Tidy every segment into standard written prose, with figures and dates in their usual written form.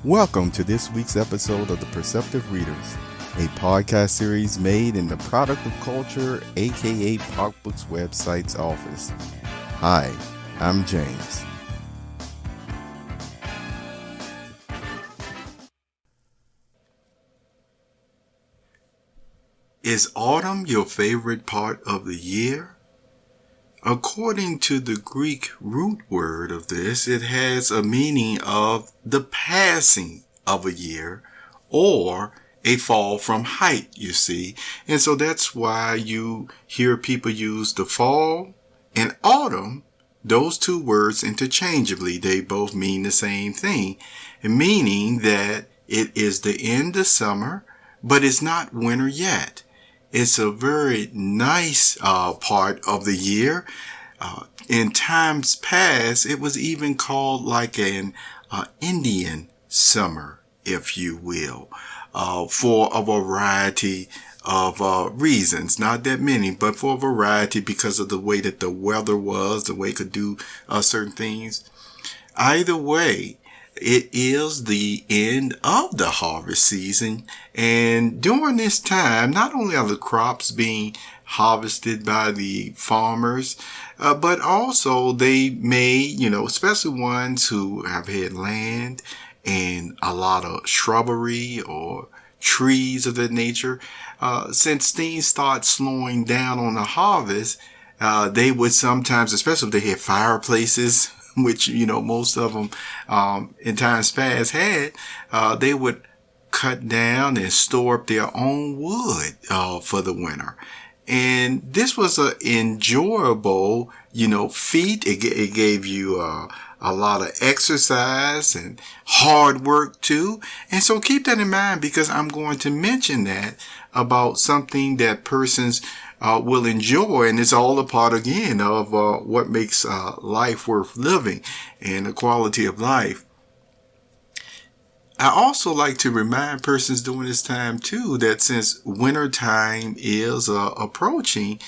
Welcome to this week's episode of The Perceptive Readers, a podcast series made in the Product of Culture, aka PocbooksCrypto's website's office. Hi, I'm James. Is autumn your favorite part of the year? According to the Greek root word of this, it has a meaning of the passing of a year or a fall from height, you see. And so that's why you hear people use the fall and autumn, those two words interchangeably. They both mean the same thing, meaning that it is the end of summer, but it's not winter yet. It's a very nice part of the year. In times past, it was even called like an Indian summer, if you will, for a variety of reasons. Not that many, but for a variety because of the way that the weather was, the way it could do certain things. Either way, it is the end of the harvest season, and during this time, not only are the crops being harvested by the farmers, but also they may, especially ones who have had land and a lot of shrubbery or trees of that nature, since things start slowing down on the harvest, they would sometimes, especially if they had fireplaces, which, most of them, in times past had, they would cut down and store up their own wood, for the winter. And this was an enjoyable, feat. It gave you, a lot of exercise and hard work too. And so keep that in mind because I'm going to mention that about something that persons will enjoy, and it's all a part again of what makes life worth living and the quality of life. I also like to remind persons during this time too that since winter time is approaching,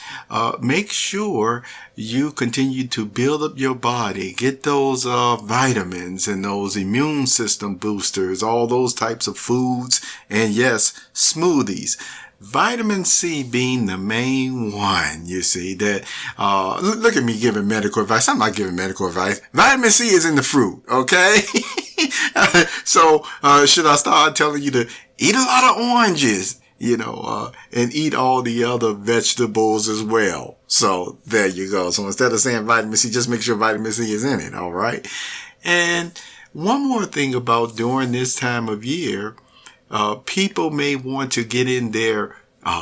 make sure you continue to build up your body, get those vitamins and those immune system boosters, all those types of foods, and yes, smoothies. Vitamin C being the main one, you see, that, look at me giving medical advice. I'm not giving medical advice. Vitamin C is in the fruit, okay? So, should I start telling you to eat a lot of oranges, and eat all the other vegetables as well? So, there you go. So, instead of saying vitamin C, just make sure vitamin C is in it, all right? And one more thing about during this time of year, people may want to get in their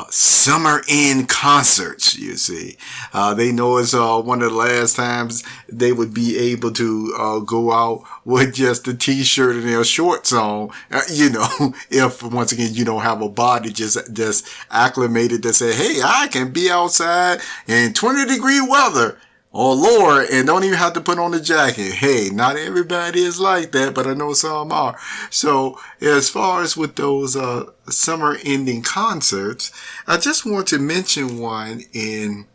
summer end concerts, you see. They know it's one of the last times they would be able to go out with just a t-shirt and their shorts on, if once again you don't have a body just acclimated to say, hey, I can be outside in 20-degree weather or lower and don't even have to put on a jacket. Hey, not everybody is like that, but I know some are. So as far as with those summer ending concerts, I just want to mention one in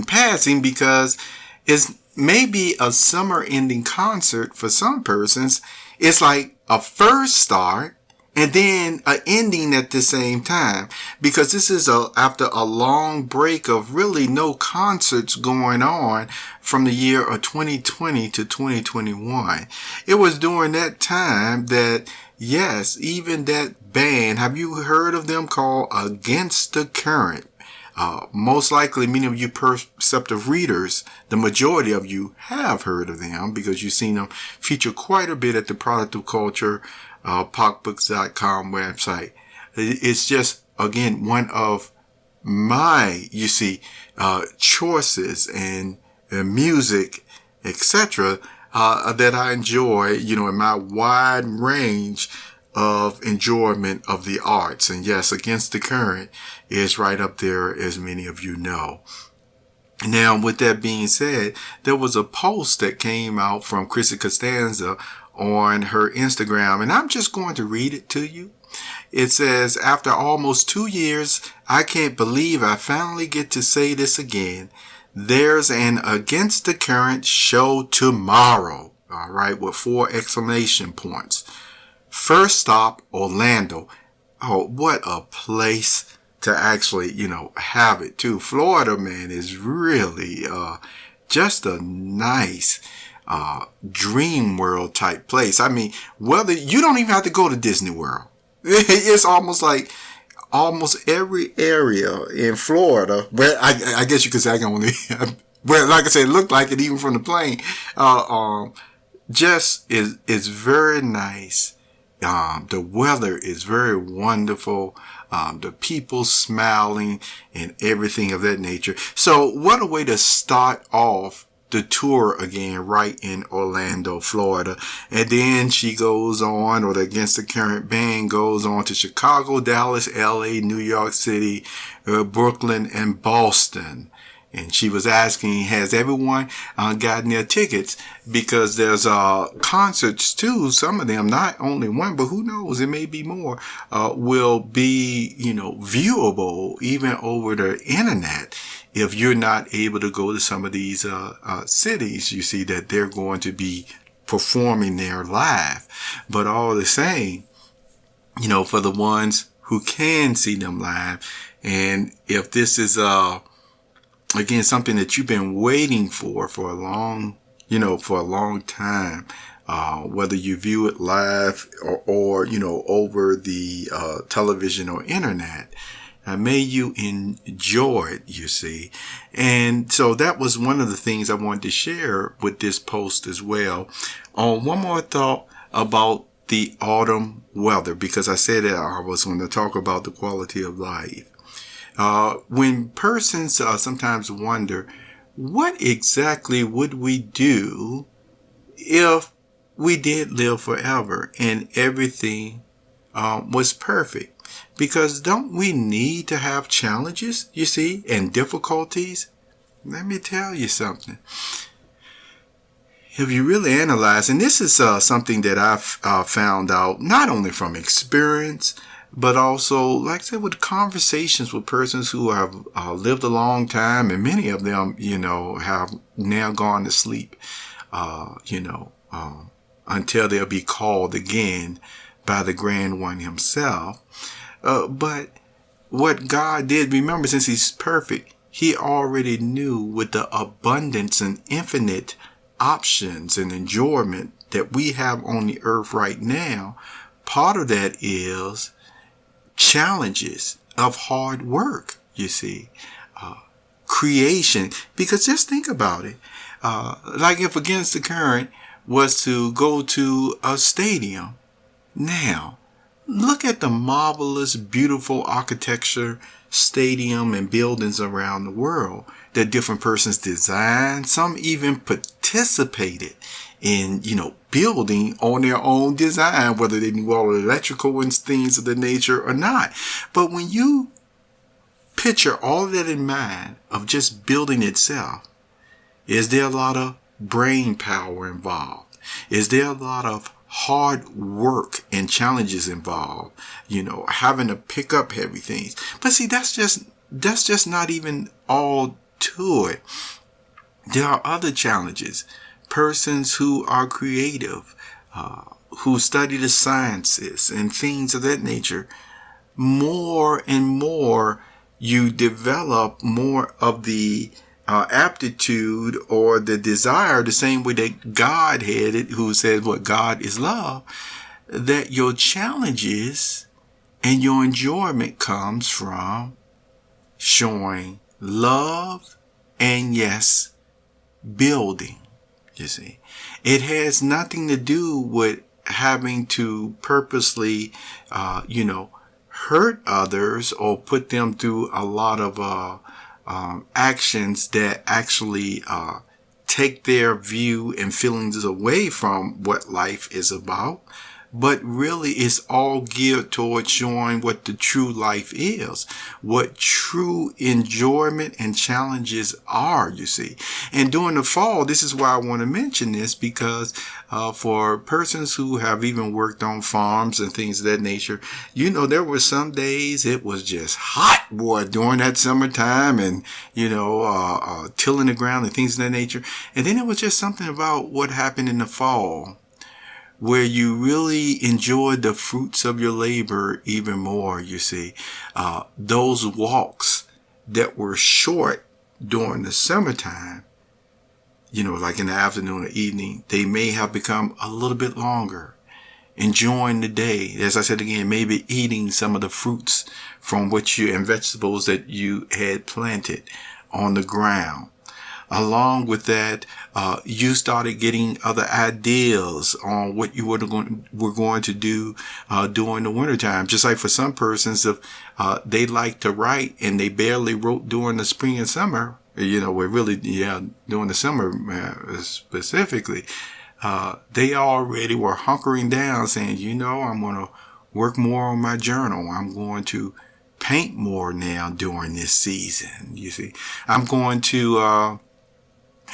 passing because it's maybe a summer ending concert for some persons. It's like a first start and then an ending at the same time, because this is after a long break of really no concerts going on from the year of 2020 to 2021. It was during that time that, yes, even that band, have you heard of them, called Against the Current? Most likely many of you perceptive readers, the majority of you have heard of them because you've seen them feature quite a bit at the Product of Culture PocbooksCrypto.com website. It's just, again, one of my, choices and music, etc., that I enjoy, in my wide range of enjoyment of the arts. And yes, Against the Current is right up there, as many of you know. Now, with that being said, there was a post that came out from Chrissy Costanza on her Instagram, and I'm just going to read it to you. It says, after almost 2 years, I can't believe I finally get to say this again. There's an Against the Current show tomorrow. All right, with 4 exclamation points. First stop, Orlando. Oh, what a place to actually, have it too. Florida, man, is really just a nice dream world type place. I mean, whether you don't even have to go to Disney World. It's almost like almost every area in Florida, where I guess you could say I can only, well, like I said, it looked like it even from the plane. Just is very nice. The weather is very wonderful. The people smiling and everything of that nature. So what a way to start off the tour again, right in Orlando, Florida. And then she goes on, or the Against the Current band goes on to Chicago, Dallas, LA, New York City, Brooklyn, and Boston. And she was asking, has everyone gotten their tickets? Because there's concerts too. Some of them, not only one, but who knows, it may be more, will be, viewable even over the internet. If you're not able to go to some of these cities, you see that they're going to be performing there live. But all the same, for the ones who can see them live, and if this is again something that you've been waiting for a long time, whether you view it live or over the television or internet. May you enjoy it, you see. And so that was one of the things I wanted to share with this post as well. One more thought about the autumn weather, because I said that I was going to talk about the quality of life. When persons sometimes wonder, what exactly would we do if we did live forever and everything was perfect? Because don't we need to have challenges, you see, and difficulties? Let me tell you something. If you really analyze, and this is something that I've found out not only from experience, but also, like I said, with conversations with persons who have lived a long time, and many of them, have now gone to sleep, until they'll be called again by the Grand One himself. But what God did, remember, since he's perfect, he already knew with the abundance and infinite options and enjoyment that we have on the earth right now. Part of that is challenges of hard work, you see, creation. Because just think about it. Like if Against the Current was to go to a stadium now, look at the marvelous, beautiful architecture, stadium, and buildings around the world that different persons designed. Some even participated in, building on their own design, whether they knew all the electrical and things of the nature or not. But when you picture all of that in mind of just building itself, is there a lot of brain power involved? Is there a lot of hard work and challenges involved, having to pick up heavy things? But see, that's just not even all to it. There are other challenges. Persons who are creative, who study the sciences and things of that nature, more and more you develop more of the aptitude or the desire, the same way that God had it, who says what God is love, that your challenges and your enjoyment comes from showing love and, yes, building. You see, it has nothing to do with having to purposely, hurt others or put them through a lot of actions that actually take their view and feelings away from what life is about. but really it's all geared towards showing what the true life is, what true enjoyment and challenges are, you see. And during the fall, this is why I want to mention this, because for persons who have even worked on farms and things of that nature, you know, there were some days it was just hot, boy, during that summertime, and, you know, tilling the ground and things of that nature. And then it was just something about what happened in the fall, where you really enjoyed the fruits of your labor even more, you see. Those walks that were short during the summertime, you know, like in the afternoon or evening, they may have become a little bit longer. Enjoying the day, as I said again, maybe eating some of the fruits from which you, and vegetables that you had planted on the ground. Along with that, you started getting other ideas on what you were going to do during the wintertime. Just like for some persons, if they like to write and they barely wrote during the spring and summer, you know, we're really, during the summer specifically, they already were hunkering down saying, you know, I'm going to work more on my journal. I'm going to paint more now during this season. You see, I'm going to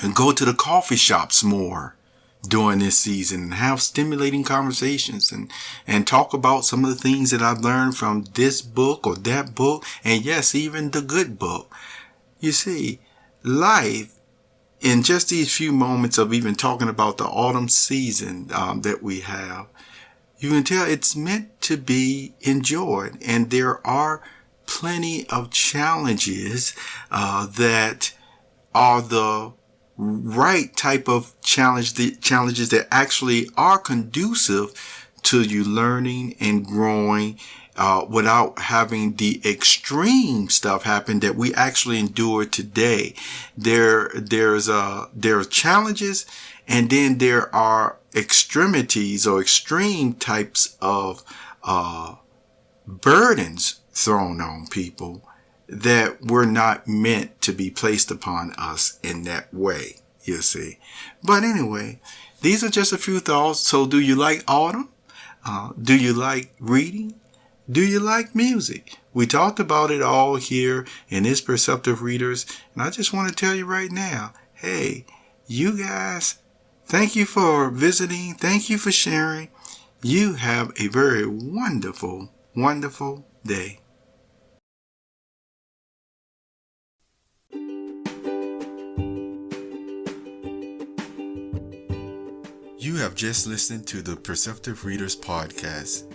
and go to the coffee shops more during this season and have stimulating conversations and talk about some of the things that I've learned from this book or that book. And yes, even the good book. You see, life in just these few moments of even talking about the autumn season that we have, you can tell it's meant to be enjoyed. And there are plenty of challenges that are the right type of challenges that actually are conducive to you learning and growing without having the extreme stuff happen that we actually endure today. There are challenges, and then there are extremities or extreme types of burdens thrown on people that were not meant to be placed upon us in that way, you see. But anyway, these are just a few thoughts. So do you like autumn? Do you like reading? Do you like music? We talked about it all here in this Perceptive Readers. And I just want to tell you right now, hey, you guys, thank you for visiting. Thank you for sharing. You have a very wonderful, wonderful day. You have just listened to the Perceptive Readers podcast.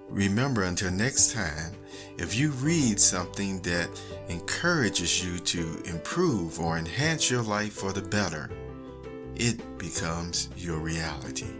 Remember, until next time, if you read something that encourages you to improve or enhance your life for the better, it becomes your reality.